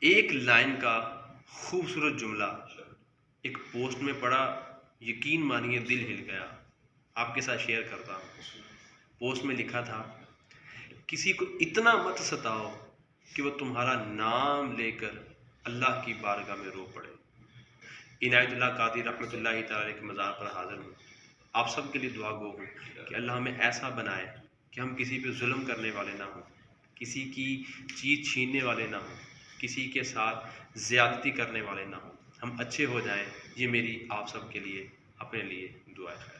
ایک لائن کا خوبصورت جملہ ایک پوسٹ میں پڑھا، یقین مانیے دل ہل گیا، آپ کے ساتھ شیئر کرتا ہوں۔ پوسٹ میں لکھا تھا، کسی کو اتنا مت ستاؤ کہ وہ تمہارا نام لے کر اللہ کی بارگاہ میں رو پڑے۔ عنایت اللہ قادری رحمۃ اللہ تعالی کے مزار پر حاضر ہوں۔ آپ سب کے لیے دعا گو ہوں کہ اللہ ہمیں ایسا بنائے کہ ہم کسی پہ ظلم کرنے والے نہ ہوں، کسی کی چیز چھیننے والے نہ ہوں، کسی کے ساتھ زیادتی کرنے والے نہ ہوں، ہم اچھے ہو جائیں۔ یہ میری آپ سب کے لیے اپنے لیے دعا ہے۔